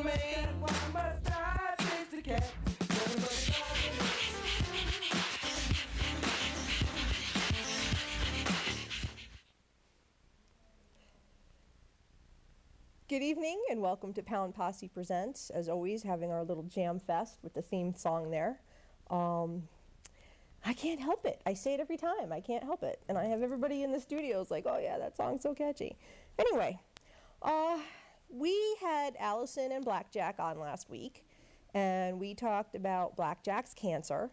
man. Why must I chase the cat? Good evening and welcome to Posse Presents. As always, having our little jam fest with the theme song there. I can't help it. I say it every time. I can't help it. And I have everybody in the studios like, oh yeah, that song's so catchy. Anyway, we had Allison and Blackjack on last week, and we talked about Blackjack's cancer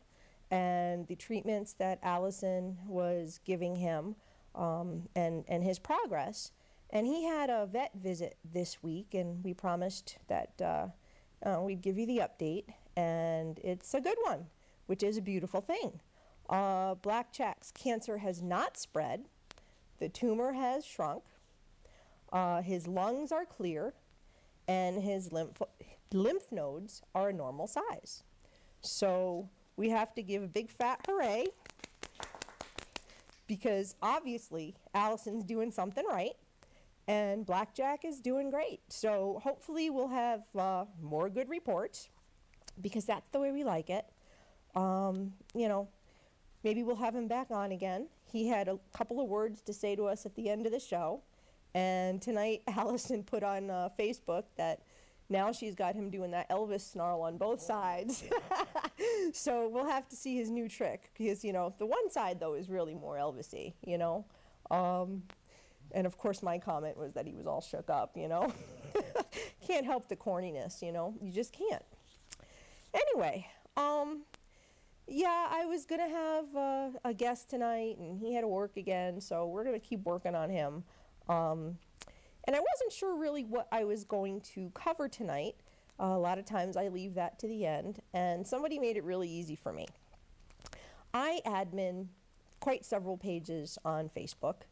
and the treatments that Allison was giving him and his progress. And he had a vet visit this week, and we promised that we'd give you the update, and it's a good one, which is a beautiful thing. Blackjack's cancer has not spread. The tumor has shrunk. His lungs are clear, and his lymph nodes are a normal size. So we have to give a big fat hooray, because obviously Allison's doing something right. And Blackjack is doing great. So hopefully we'll have more good reports, because that's the way we like it. Maybe we'll have him back on again. He had a couple of words to say to us at the end of the show. And tonight Allison put on Facebook that now she's got him doing that Elvis snarl on both sides. So we'll have to see his new trick, because, the one side, though, is really more Elvis-y, And of course my comment was that he was all shook up, Can't help the corniness, You just can't. Anyway, yeah, I was going to have a guest tonight, and he had to work again, so we're going to keep working on him. And I wasn't sure really what I was going to cover tonight. A lot of times I leave that to the end, and somebody made it really easy for me. I admin quite several pages on Facebook.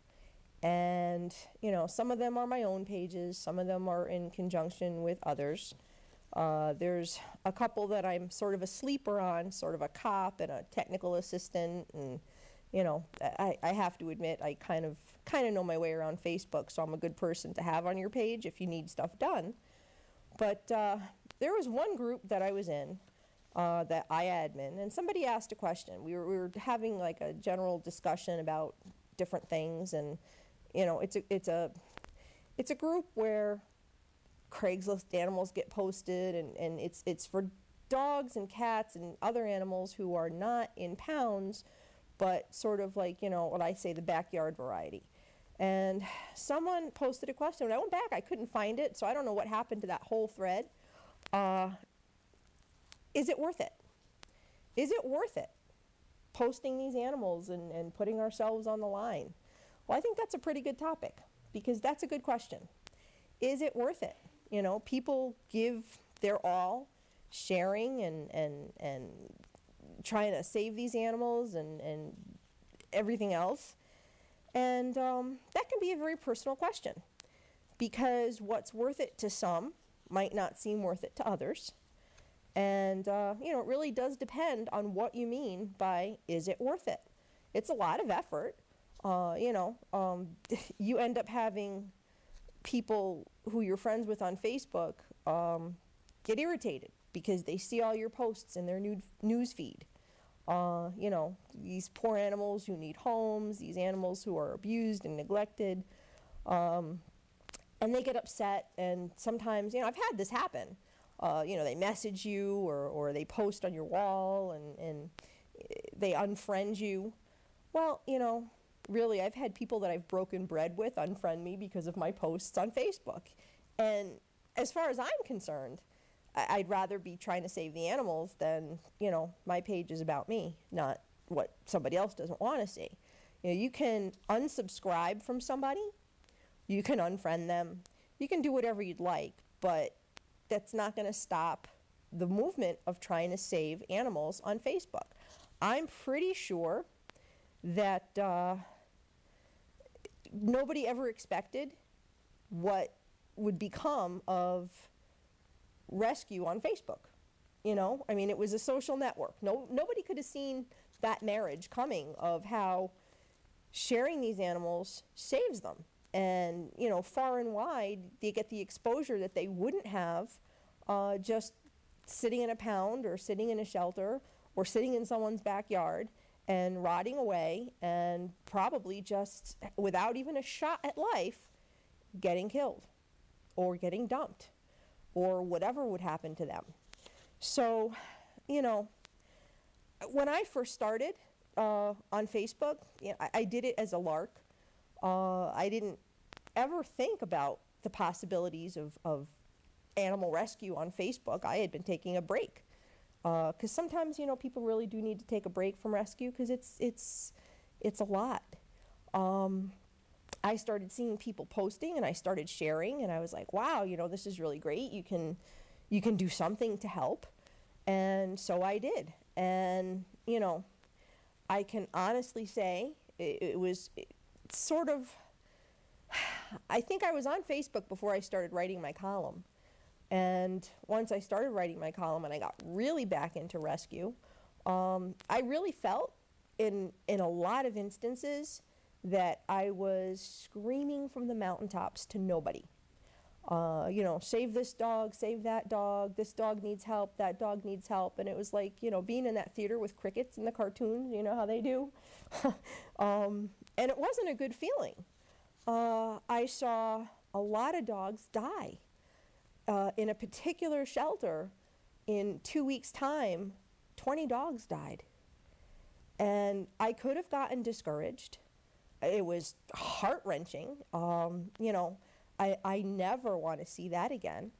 And, some of them are my own pages. Some of them are in conjunction with others. There's a couple that I'm sort of a sleeper on, sort of a cop and a technical assistant. And, I have to admit, I kind of know my way around Facebook, so I'm a good person to have on your page if you need stuff done. But there was one group that I was in that I admin, and somebody asked a question. We were having like a general discussion about different things, and it's a group where Craigslist animals get posted, and it's for dogs and cats and other animals who are not in pounds, but sort of like, what I say, the backyard variety. And someone posted a question. When I went back, I couldn't find it, so I don't know what happened to that whole thread. Is it worth it? Is it worth it, posting these animals and putting ourselves on the line? Well, I think that's a pretty good topic, because that's a good question. Is it worth it? People give their all, sharing and trying to save these animals and everything else. And that can be a very personal question, because what's worth it to some might not seem worth it to others. And, it really does depend on what you mean by, is it worth it? It's a lot of effort. You end up having people who you're friends with on Facebook get irritated because they see all your posts in their news feed. These poor animals who need homes, these animals who are abused and neglected, and they get upset. And sometimes, I've had this happen. They message you or they post on your wall and they unfriend you. Well, really, I've had people that I've broken bread with unfriend me because of my posts on Facebook. And as far as I'm concerned, I'd rather be trying to save the animals than, my page is about me, not what somebody else doesn't want to see. You can unsubscribe from somebody, you can unfriend them, you can do whatever you'd like, but that's not going to stop the movement of trying to save animals on Facebook. I'm pretty sure that nobody ever expected what would become of rescue on Facebook. It was a social network. Nobody could have seen that marriage coming, of how sharing these animals saves them. And, far and wide, they get the exposure that they wouldn't have just sitting in a pound or sitting in a shelter or sitting in someone's backyard and rotting away and probably just without even a shot at life getting killed or getting dumped or whatever would happen to them. So, you know, when I first started on Facebook, you know, I did it as a lark. I didn't ever think about the possibilities of animal rescue on Facebook. I had been taking a break because sometimes, you know, people really do need to take a break from rescue because it's a lot. I started seeing people posting and I started sharing and I was like, wow, you know, this is really great. You can do something to help. And so I did. And, you know, I can honestly say it was sort of, I think I was on Facebook before I started writing my column. And once I started writing my column and I got really back into rescue, I really felt in a lot of instances that I was screaming from the mountaintops to nobody. You know, save this dog, save that dog, this dog needs help, that dog needs help. And it was like, you know, being in that theater with crickets in the cartoons, you know how they do. And it wasn't a good feeling. I saw a lot of dogs die. In a particular shelter, in 2 weeks' time, 20 dogs died. And I could have gotten discouraged. It was heart-wrenching. You know, I never want to see that again.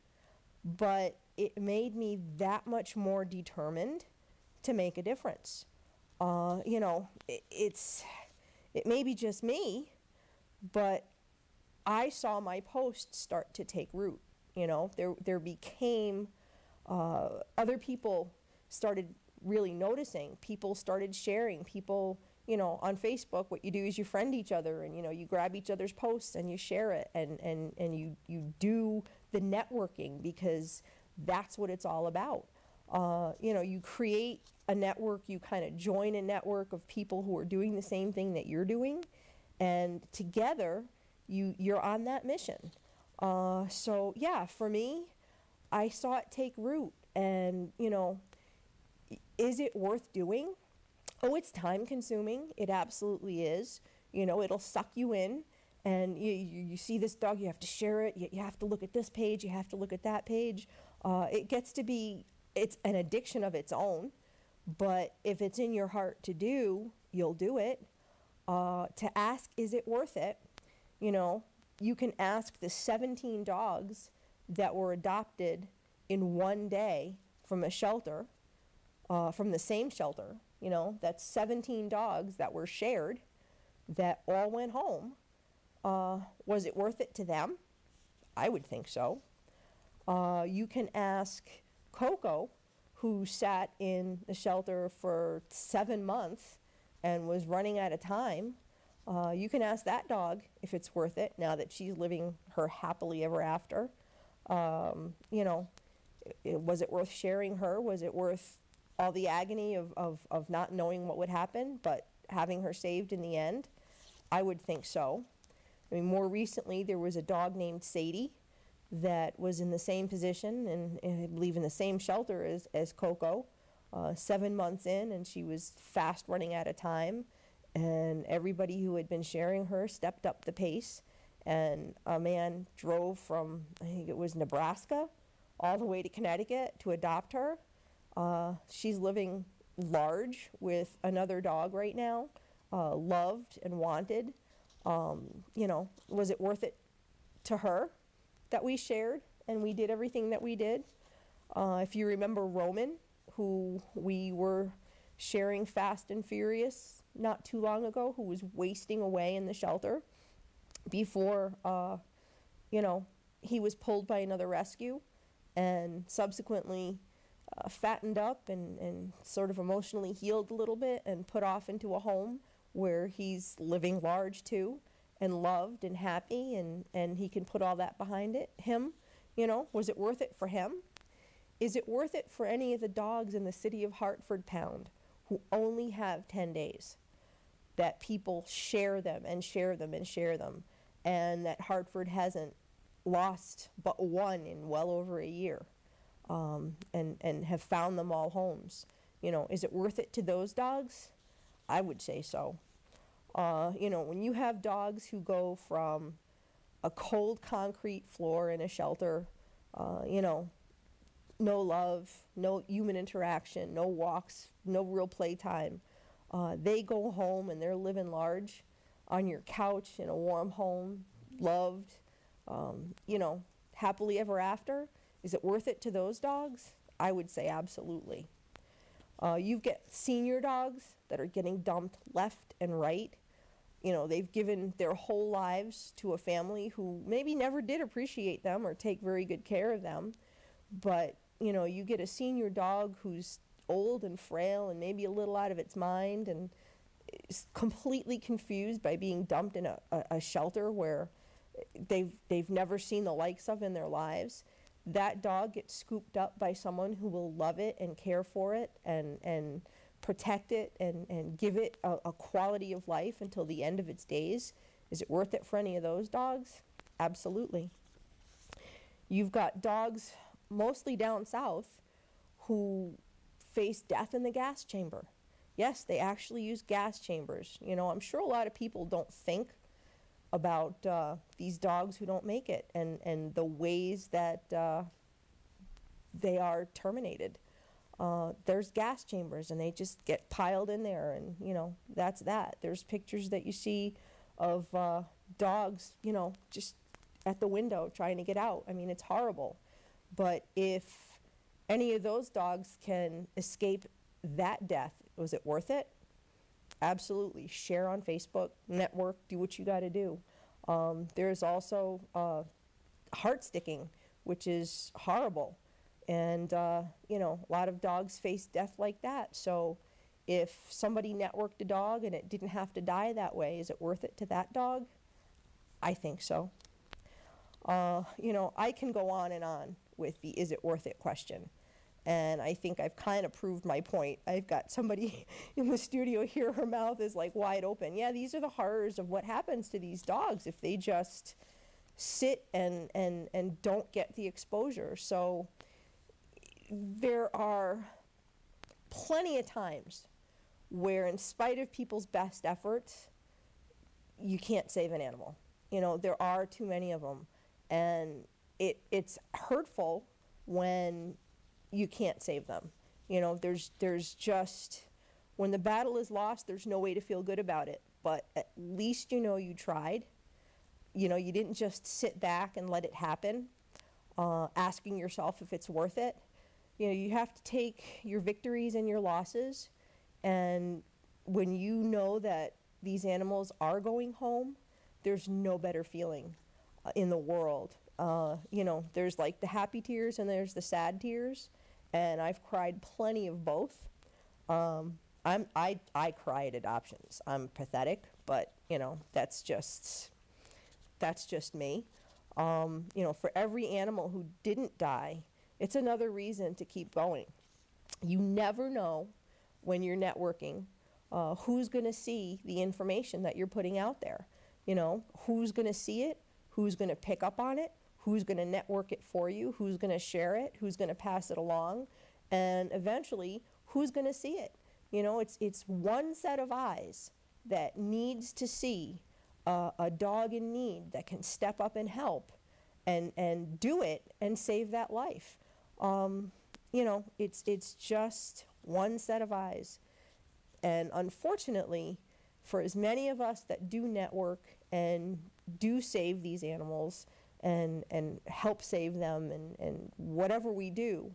But it made me that much more determined to make a difference. You know, it may be just me, but I saw my posts start to take root. You know, there became, other people started really noticing, people started sharing, people, you know, on Facebook, what you do is you friend each other and, you know, you grab each other's posts and you share it and you do the networking because that's what it's all about. You know, you create a network, you kind of join a network of people who are doing the same thing that you're doing, and together you're on that mission. So yeah, for me, I saw it take root, and you know, is it worth doing? Oh, it's time consuming. It absolutely is. You know, it'll suck you in, and you see this dog, you have to share it, you have to look at this page, you have to look at that page. It gets to be, it's an addiction of its own, but if it's in your heart to do, you'll do it. To ask, is it worth it? You know, you can ask the 17 dogs that were adopted in one day from a shelter, from the same shelter. You know, that's 17 dogs that were shared that all went home. Was it worth it to them? I would think so. You can ask Coco, who sat in the shelter for 7 months and was running out of time. You can ask that dog if it's worth it now that she's living her happily ever after. You know, was it worth sharing her? Was it worth all the agony of not knowing what would happen, but having her saved in the end? I would think so. I mean, more recently, there was a dog named Sadie that was in the same position and I believe in the same shelter as Coco, 7 months in, and she was fast running out of time. And everybody who had been sharing her stepped up the pace, and a man drove from, I think it was Nebraska, all the way to Connecticut to adopt her. She's living large with another dog right now, loved and wanted. You know, was it worth it to her that we shared and we did everything that we did? If you remember Roman, who we were sharing Fast and Furious not too long ago, who was wasting away in the shelter before, you know, he was pulled by another rescue and subsequently fattened up and sort of emotionally healed a little bit and put off into a home where he's living large too and loved and happy, and he can put all that behind him. You know, was it worth it for him? Is it worth it for any of the dogs in the city of Hartford Pound who only have 10 days, that people share them and share them and share them, and that Hartford hasn't lost but one in well over a year? and have found them all homes. You know, is it worth it to those dogs? I would say so. You know, when you have dogs who go from a cold concrete floor in a shelter, you know, no love, no human interaction, no walks, no real playtime. They go home and they're living large on your couch in a warm home, loved, you know, happily ever after. Is it worth it to those dogs? I would say absolutely. You get senior dogs that are getting dumped left and right. You know, they've given their whole lives to a family who maybe never did appreciate them or take very good care of them. But, you know, you get a senior dog who's old and frail and maybe a little out of its mind and is completely confused by being dumped in a shelter where they've never seen the likes of in their lives. That dog gets scooped up by someone who will love it and care for it and protect it and give it a quality of life until the end of its days. Is it worth it for any of those dogs? Absolutely. You've got dogs, mostly down south, who face death in the gas chamber. Yes, they actually use gas chambers. You know, I'm sure a lot of people don't think about these dogs who don't make it and the ways that they are terminated. There's gas chambers and they just get piled in there, and you know, that's that. There's pictures that you see of dogs, you know, just at the window trying to get out. I mean, it's horrible. But if any of those dogs can escape that death, was it worth it? Absolutely. Share on Facebook, network, do what you got to do. There's also heart sticking, which is horrible. And, you know, a lot of dogs face death like that. So if somebody networked a dog and it didn't have to die that way, is it worth it to that dog? I think so. You know, I can go on and on with the is it worth it question. And I think I've kind of proved my point. I've got somebody in the studio here, her mouth is like wide open. Yeah, these are the horrors of what happens to these dogs if they just sit and don't get the exposure. So there are plenty of times where, in spite of people's best efforts, you can't save an animal. You know, there are too many of them. And it's hurtful when you can't save them. You know, there's just, when the battle is lost, there's no way to feel good about it. But at least you know you tried. You know, you didn't just sit back and let it happen, asking yourself if it's worth it. You know, you have to take your victories and your losses, and when you know that these animals are going home, there's no better feeling in the world. You know, there's like the happy tears and there's the sad tears, and I've cried plenty of both. I cry at adoptions. I'm pathetic, but you know, that's just me. You know, for every animal who didn't die, it's another reason to keep going. You never know when you're networking who's going to see the information that you're putting out there. You know, who's going to see it, who's going to pick up on it, who's going to network it for you, who's going to share it, who's going to pass it along, and eventually who's going to see it. You know, it's one set of eyes that needs to see a dog in need that can step up and help and do it and save that life. You know, it's just one set of eyes. And unfortunately, for as many of us that do network and do save these animals and help save them and whatever we do,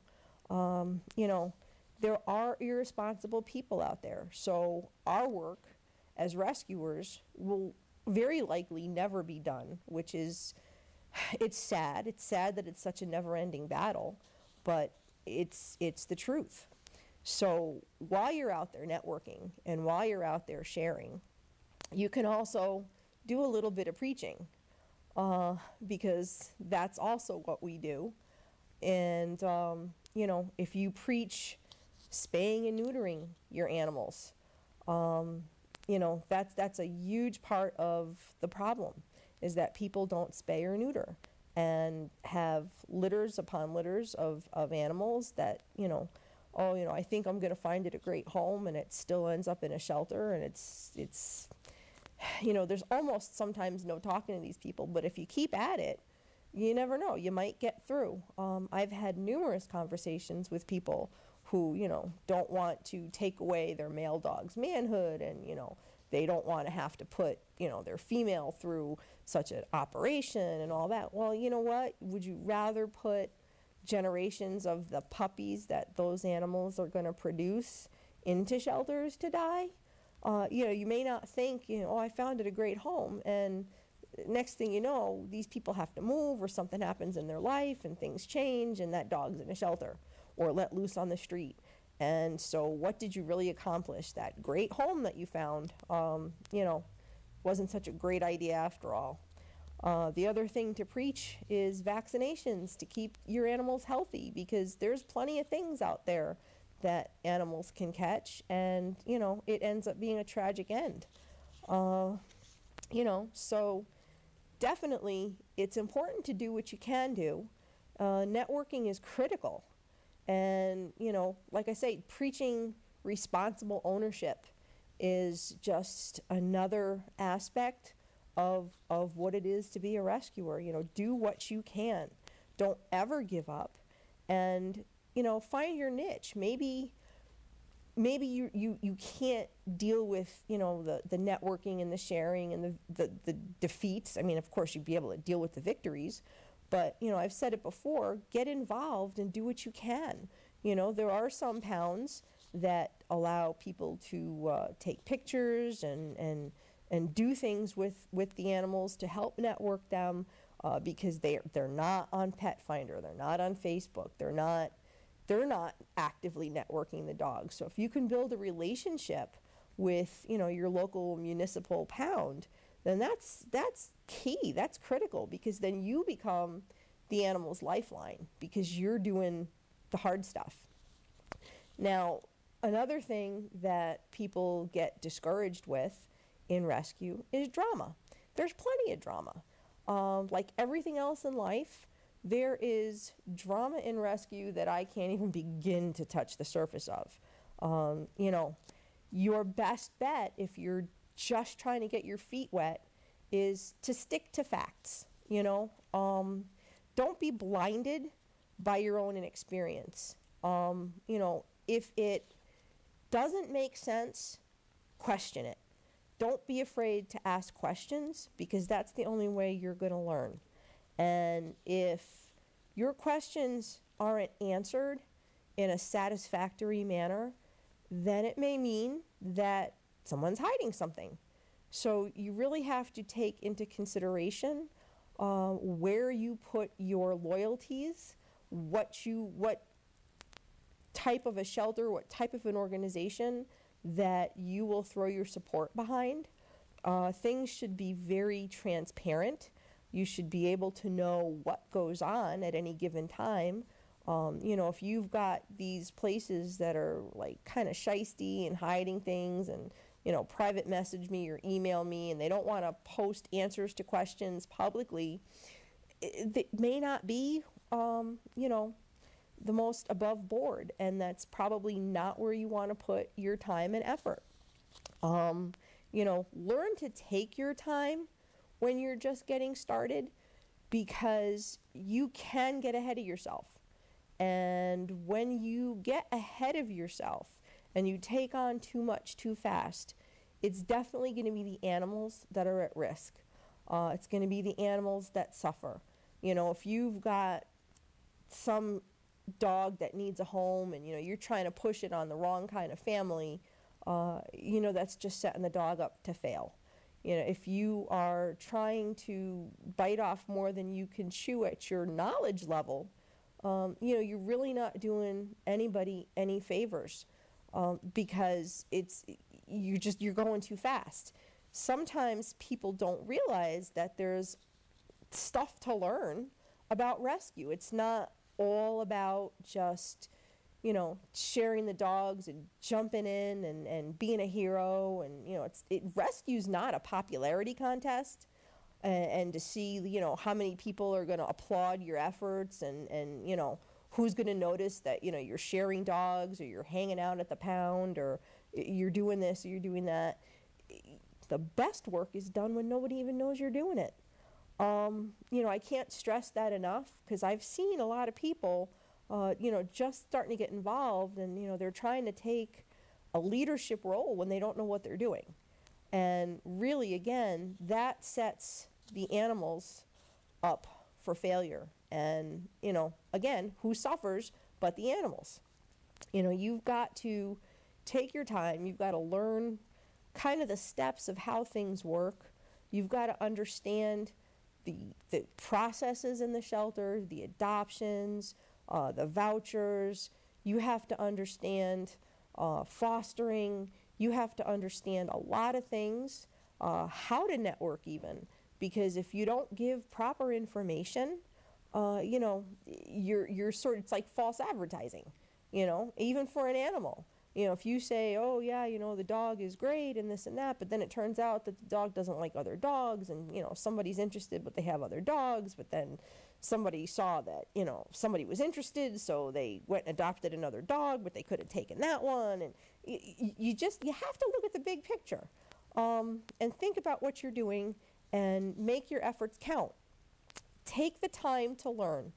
you know, there are irresponsible people out there. So our work as rescuers will very likely never be done, which is, it's sad. It's sad that it's such a never-ending battle, but it's the truth. So while you're out there networking and while you're out there sharing, you can also do a little bit of preaching, because that's also what we do. And, you know, if you preach spaying and neutering your animals, you know, that's a huge part of the problem, is that people don't spay or neuter. and have litters upon litters of animals that, oh, I think I'm going to find it a great home, and it still ends up in a shelter, and it's there's almost sometimes no talking to these people, but if you keep at it, you never know, you might get through. I've had numerous conversations with people who, don't want to take away their male dog's manhood, and, they don't want to have to put, their female through such an operation and all that. Well, you know what? Would you rather put generations of the puppies that those animals are going to produce into shelters to die? You may not think, oh, I found it a great home, and next thing you know, these people have to move, or something happens in their life and things change, and that dog's in a shelter or let loose on the street. And so what did you really accomplish? That great home that you found, wasn't such a great idea after all. The other thing to preach is vaccinations to keep your animals healthy, because there's plenty of things out there that animals can catch, and, it ends up being a tragic end. So definitely it's important to do what you can do. Networking is critical. And, like I say, preaching responsible ownership is just another aspect of what it is to be a rescuer. Do what you can. Don't ever give up. And, find your niche. Maybe you can't deal with, the networking and the sharing and the defeats. I mean, of course, you'd be able to deal with the victories. But, I've said it before, get involved and do what you can. There are some pounds that allow people to take pictures and do things with the animals to help network them, because they're not on Pet Finder, they're not on Facebook, they're not actively networking the dogs. So if you can build a relationship with, your local municipal pound, then that's key, that's critical, because then you become the animal's lifeline, because you're doing the hard stuff. Now, another thing that people get discouraged with in rescue is drama. There's plenty of drama. Like everything else in life, there is drama in rescue that I can't even begin to touch the surface of. Your best bet, if you're just trying to get your feet wet, is to stick to facts. Don't be blinded by your own inexperience. If it doesn't make sense, question it. Don't be afraid to ask questions, because that's the only way you're going to learn. And if your questions aren't answered in a satisfactory manner, then it may mean that someone's hiding something. So you really have to take into consideration where you put your loyalties, what type of a shelter, what type of an organization that you will throw your support behind. Things should be very transparent. You should be able to know what goes on at any given time. If you've got these places that are like kind of shisty and hiding things, and private message me or email me, and they don't want to post answers to questions publicly, it may not be the most above board, and that's probably not where you want to put your time and effort. Learn to take your time when you're just getting started, because you can get ahead of yourself. And when you get ahead of yourself and you take on too much too fast, it's definitely going to be the animals that are at risk. It's going to be the animals that suffer. If you've got some dog that needs a home, and you're trying to push it on the wrong kind of family, that's just setting the dog up to fail. If you are trying to bite off more than you can chew at your knowledge level, you're really not doing anybody any favors, because you're going too fast. Sometimes people don't realize that there's stuff to learn about rescue. It's not all about just, sharing the dogs and jumping in and being a hero. And, rescue's not a popularity contest. and to see, you know, how many people are going to applaud your efforts, and you know, who's going to notice that, you know, you're sharing dogs, or you're hanging out at the pound, or you're doing this or you're doing that. The best work is done when nobody even knows you're doing it. You know, I can't stress that enough, because I've seen a lot of people, you know, just starting to get involved, and, you know, they're trying to take a leadership role when they don't know what they're doing. And really, again, that sets the animals up for failure. And, you know, again, who suffers but the animals? You know, you've got to take your time. You've got to learn kind of the steps of how things work. You've got to understand the processes in the shelter, the adoptions, the vouchers. You have to understand fostering. You have to understand a lot of things, how to network even, because if you don't give proper information, you know, you're sort of, it's like false advertising, you know, even for an animal. You know, if you say, oh yeah, you know, the dog is great and this and that, but then it turns out that the dog doesn't like other dogs, and, you know, somebody's interested but they have other dogs, but then somebody saw that, you know, somebody was interested, so they went and adopted another dog, but they could have taken that one. And you have to look at the big picture, and think about what you're doing and make your efforts count. Take the time to learn.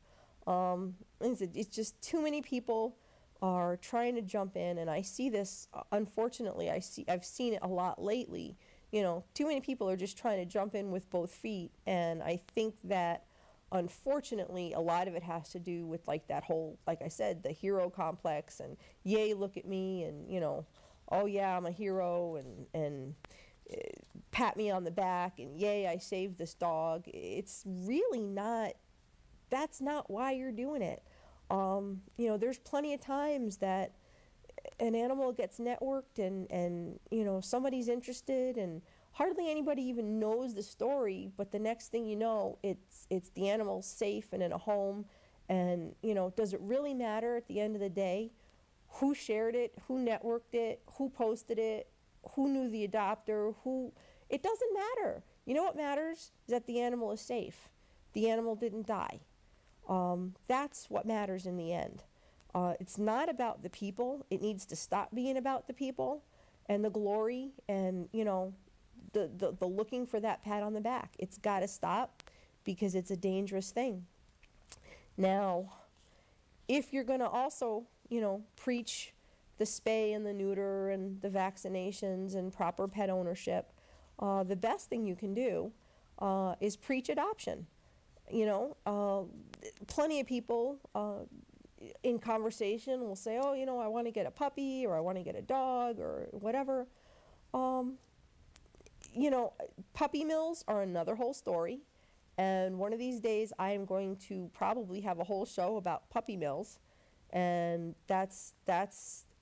It's just too many people are trying to jump in, and I see this, unfortunately, I've seen it a lot lately. You know, too many people are just trying to jump in with both feet, and I think that, unfortunately, a lot of it has to do with, like, that whole, like I said, the hero complex, and yay, look at me, and, you know, oh yeah, I'm a hero, and pat me on the back, and yay, I saved this dog. It's really not, that's not why you're doing it. You know, there's plenty of times that an animal gets networked, and you know, somebody's interested, and hardly anybody even knows the story, but the next thing you know, it's the animal safe and in a home. And, you know, does it really matter at the end of the day who shared it, who networked it, who posted it, who knew the adopter, it doesn't matter. You know what matters is that the animal is safe. The animal didn't die. That's what matters in the end. It's not about the people. It needs to stop being about the people and the glory and, you know, the looking for that pat on the back. It's got to stop, because it's a dangerous thing. Now, if you're going to also, you know, preach the spay and the neuter and the vaccinations and proper pet ownership, the best thing you can do is preach adoption. You know, plenty of people in conversation will say, oh, you know, I want to get a puppy, or I want to get a dog, or whatever. You know, puppy mills are another whole story. And one of these days I am going to probably have a whole show about puppy mills. And that's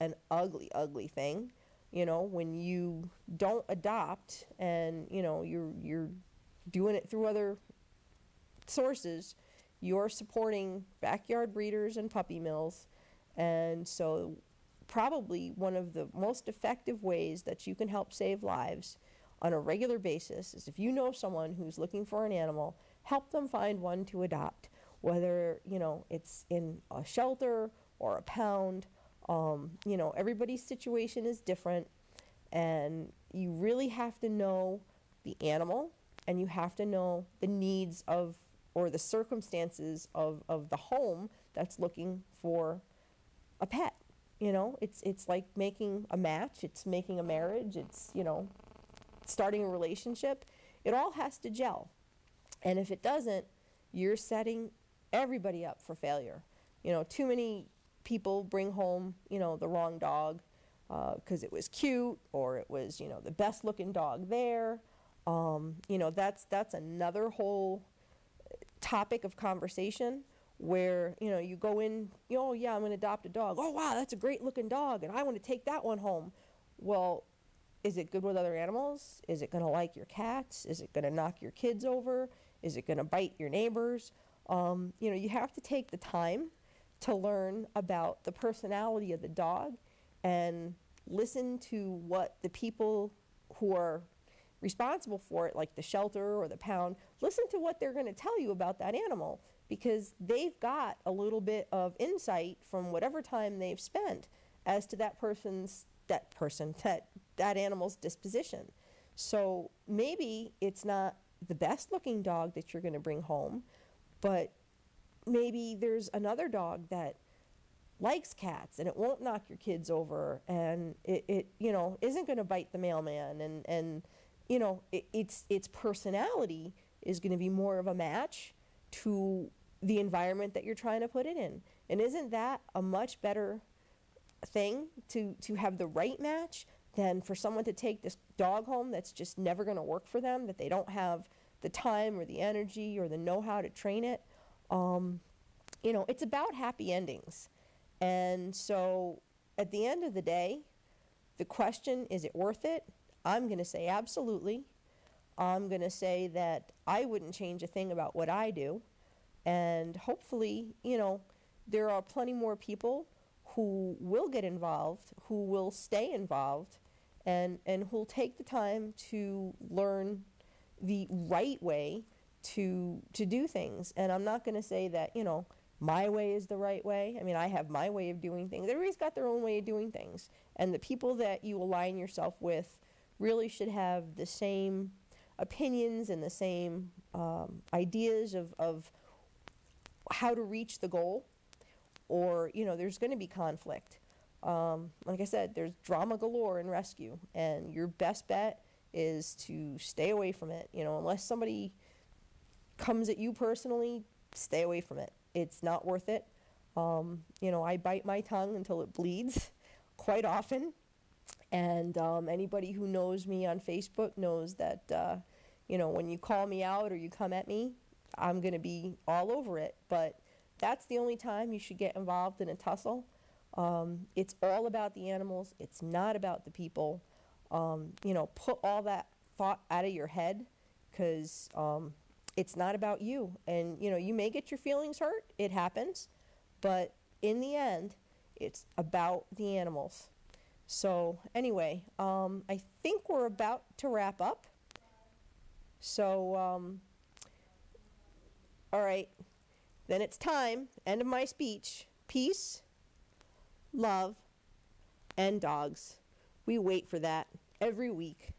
an ugly, ugly thing. You know, when you don't adopt, and, you know, you're doing it through other sources, you're supporting backyard breeders and puppy mills. And so probably one of the most effective ways that you can help save lives on a regular basis is, if you know someone who's looking for an animal, help them find one to adopt, whether, you know, it's in a shelter or a pound. You know, everybody's situation is different, and you really have to know the animal, and you have to know the needs of, or the circumstances of the home that's looking for a pet. You know, it's like making a match, it's making a marriage, it's, you know, starting a relationship. It all has to gel. And if it doesn't, you're setting everybody up for failure. You know, too many people bring home, you know, the wrong dog because it was cute, or it was, you know, the best looking dog there. You know, that's another whole topic of conversation, where, you know, you go in, you know, oh yeah, I'm going to adopt a dog. Oh wow, that's a great looking dog, and I want to take that one home. Well, is it good with other animals? Is it going to like your cats? Is it going to knock your kids over? Is it going to bite your neighbors? You know, you have to take the time to learn about the personality of the dog, and listen to what the people who are responsible for it, like the shelter or the pound, listen to what they're going to tell you about that animal, because they've got a little bit of insight from whatever time they've spent as to that animal's disposition. So maybe it's not the best looking dog that you're going to bring home, but maybe there's another dog that likes cats and it won't knock your kids over, and it you know, isn't going to bite the mailman, and you know, its personality is going to be more of a match to the environment that you're trying to put it in. And isn't that a much better thing to have the right match than for someone to take this dog home that's just never going to work for them, that they don't have the time or the energy or the know-how to train it? You know, it's about happy endings. And so at the end of the day, the question, is it worth it? I'm going to say absolutely. I'm going to say that I wouldn't change a thing about what I do. And hopefully, you know, there are plenty more people who will get involved, who will stay involved, and who'll take the time to learn the right way to do things. And I'm not going to say that, you know, my way is the right way. I mean, I have my way of doing things. Everybody's got their own way of doing things. And the people that you align yourself with really should have the same opinions and the same ideas of how to reach the goal. Or, you know, there's going to be conflict. Like I said, there's drama galore in rescue, and your best bet is to stay away from it. You know, unless somebody comes at you personally, stay away from it. It's not worth it. You know, I bite my tongue until it bleeds quite often. And anybody who knows me on Facebook knows that, you know, when you call me out or you come at me, I'm going to be all over it. But that's the only time you should get involved in a tussle. It's all about the animals. It's not about the people. You know, put all that thought out of your head, because it's not about you. And, you know, you may get your feelings hurt. It happens. But in the end, it's about the animals. So anyway, I think we're about to wrap up. So, all right. Then it's time. End of my speech. Peace, love, and dogs. We wait for that every week.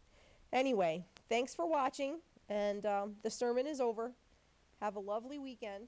Anyway, thanks for watching, and the sermon is over. Have a lovely weekend.